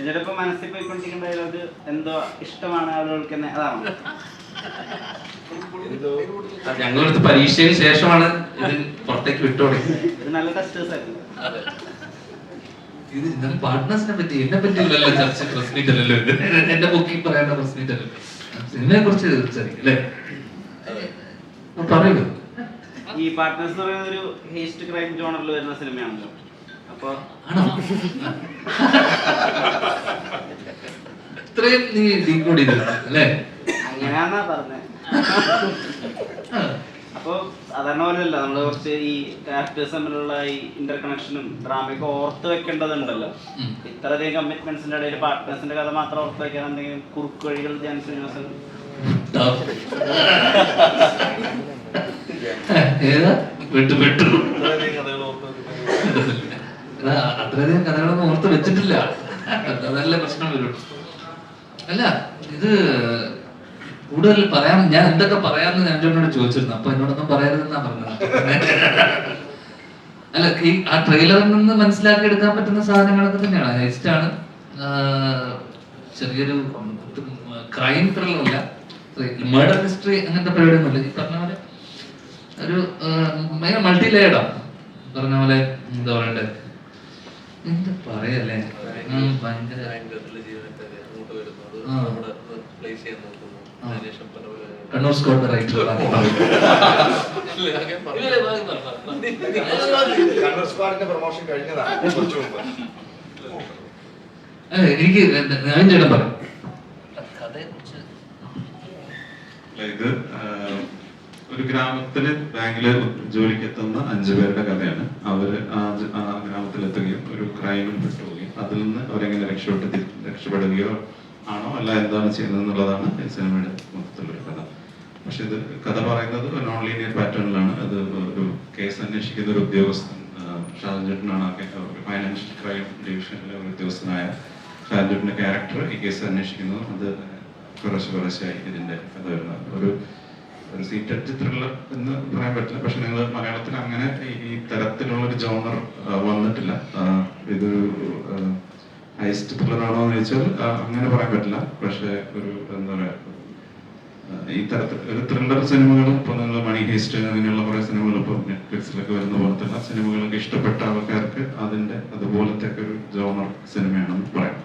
ചിലപ്പോ മനസ്സിൽ പോയിക്കൊണ്ടിരിക്കുന്ന ഡയലോഗ് എന്തോ ഇഷ്ടമാണ് ആളുകൾക്ക് തന്നെ, അതാണ്. ഞങ്ങളടുത്ത് പരീക്ഷയ്ക്ക് ശേഷമാണ് ഇത് പുറത്തേക്ക് വിട്ടുകൊടുക്കുന്നത്. ഇത് നല്ല ടെസ്റ്റേഴ്സ് ആയിരുന്നു. ഇത് പാർട്ട്നേഴ്സിനെ പറ്റി എന്നെ പറ്റിയല്ലോ ചർച്ച, പ്രസ് മീറ്റ് അല്ലല്ലോ ഇത്. എന്റെ ബുക്കിംഗ് പറയേണ്ട പ്രസ് മീറ്റ് അല്ലല്ലോ. സിനിമയെ കുറിച്ച് സംസാരിക്കും അല്ലേ? പറയുക. ഈ പാർട്ട്നേഴ്സ് എന്ന് പറയുന്നത് ഒരു ഹേസ്റ്റ് ക്രൈം ജോണറിൽ വരുന്ന സിനിമയാണല്ലോ. അപ്പൊ ആണോ? ഇത്രയും നീ ഡീകോഡ് ചെയ്തു അല്ലേ? അങ്ങനെയാന്നാ പറഞ്ഞത്. അപ്പൊ സാധാരണ പോലെയല്ല, നമ്മള് കുറച്ച് ഈ ക്യാരക്ടേഴ്സ് തമ്മിലുള്ള ഈ ഇന്റർ കണക്ഷനും ഡ്രാമയൊക്കെ ഓർത്ത് വെക്കേണ്ടതുണ്ടല്ലോ. ഇത്രയധികം കമ്മിറ്റ്മെന്റ്സിന്റെ ഇടയിൽ പാർട്ട്നേഴ്സിന്റെ കഥ മാത്രം ഓർത്ത് വെക്കാൻ എന്തെങ്കിലും കുറുക്ക് വഴികൾ ജാൻ ശ്രീനിവാസൻ അത്രയധികം കഥകളൊന്നും ഓർത്ത് വെച്ചിട്ടില്ല. നല്ല പ്രശ്നം വരും. അല്ല, ഇത് കൂടുതൽ പറയാൻ ഞാൻ എന്തൊക്കെ പറയാമെന്ന് ഞാൻ എന്നോട് ചോദിച്ചിരുന്നു. അപ്പൊ എന്നോടൊന്നും പറയരുതെന്നാ പറഞ്ഞത്. അല്ല, ഈ ആ ട്രെയിലറിൽ നിന്ന് മനസ്സിലാക്കി എടുക്കാൻ പറ്റുന്ന സാധനങ്ങളൊക്കെ തന്നെയാണ്. ഹെസ്റ്റാണ്, ചെറിയൊരു ക്രൈം ത്രില്ലറല്ല, മർഡർ ഹിസ്റ്ററി അങ്ങനത്തെ പരിപാടിയൊന്നുമില്ല. ഈ പറഞ്ഞ പോലെ ഒരു ഭയങ്കര മൾട്ടി ലെയർഡാ. പറഞ്ഞ പോലെ എന്താ പറയണ്ടേ, എന്താ പറയല്ലേ, ഭയങ്കര കണ്ണൂർ സ്കോട്ട് റൈറ്റർ. എനിക്ക് നവീൻ ചേട്ടൻ പറയും ഇത് ഒരു ഗ്രാമത്തില് ബാങ്കില് ജോലിക്ക് എത്തുന്ന 5 പേരുടെ കഥയാണ്. അവര് ആ ഗ്രാമത്തിലെത്തുകയും ഒരു ക്രൈമിൽ പെട്ടുപോവുകയും അതിൽ നിന്ന് അവരെങ്ങനെ രക്ഷപ്പെടുകയോ ആണോ അല്ല എന്താണ് ചെയ്യുന്നത് എന്നുള്ളതാണ് ഈ സിനിമയുടെ മൊത്തത്തിലൊരു കഥ. പക്ഷെ ഇത് കഥ പറയുന്നത് നോൺ ലീനിയർ പാറ്റേണിലാണ്. അത് ഒരു കേസ് അന്വേഷിക്കുന്ന ഒരു ഉദ്യോഗസ്ഥൻ, ഷാജൻ ചേട്ടനാണ് ഫൈനാൻഷ്യൽ ക്രൈം ഡിവിഷനിലെ ഒരു ഉദ്യോഗസ്ഥനായ ഷാജൻ ചേട്ടന്റെ ക്യാരക്ടർ ഈ കേസ് അന്വേഷിക്കുന്നത്. അത് കുറേശ്ശായി ഇതിന്റെ കഥ വരുന്നത് ഒരു സീറ്റഡ് ത്രില്ലർ എന്ന് പറയാൻ പറ്റില്ല. പക്ഷെ നിങ്ങൾ മലയാളത്തിൽ അങ്ങനെ ഈ തരത്തിലുള്ള ഒരു ജോണർ വന്നിട്ടില്ല. ഇതൊരു ഹൈസ്റ്റ് ത്രില്ലർ ആണോ എന്ന് ചോദിച്ചാൽ അങ്ങനെ പറയാൻ പറ്റില്ല. പക്ഷെ ഒരു എന്താ പറയാ, ഈ തരത്തിൽ ഒരു ത്രില്ലർ സിനിമകൾ ഇപ്പൊ നിങ്ങൾ മണി ഹേസ്റ്റ് അങ്ങനെയുള്ള കുറെ സിനിമകൾ ഇപ്പൊ നെറ്റ്ഫ്ലിക്സിലൊക്കെ വരുന്ന പോലത്തെ സിനിമകളൊക്കെ ഇഷ്ടപ്പെട്ട ആൾക്കാർക്ക് അതിന്റെ അതുപോലത്തെ ഒരു ജോണർ സിനിമയാണെന്ന് പറയാം.